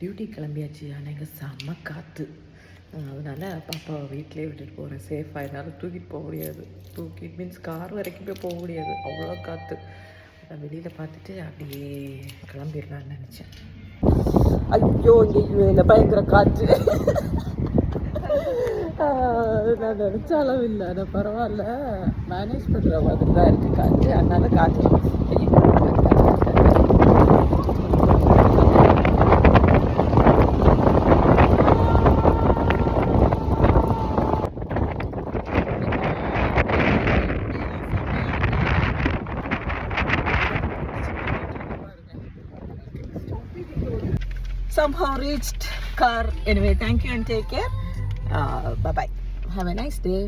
Duty கிளம்பியாச்சு. ஆனால் இங்கே செம்ம காற்று. அதனால் பாப்பாவை வீட்டிலே விட்டுட்டு போகிறேன். சேஃபாக என்னால் தூக்கிட்டு போக முடியாது. தூக்கிட்டு மீன்ஸ் கார் வரைக்குமே போக முடியாது, அவ்வளோ காற்று. நான் வெளியில் பார்த்துட்டு அப்படியே கிளம்பிடலான்னு நினச்சேன். ஐயோ இங்கே இல்லை, பயங்கர காற்று. நான் நினச்ச அளவு இல்லை, ஆனால் பரவாயில்ல, மேனேஜ் பண்ணுற மாதிரி தான் இருக்குது காற்று. அதனால காற்று somehow reached car. Anyway, thank you and take care. Bye bye. Have a nice day.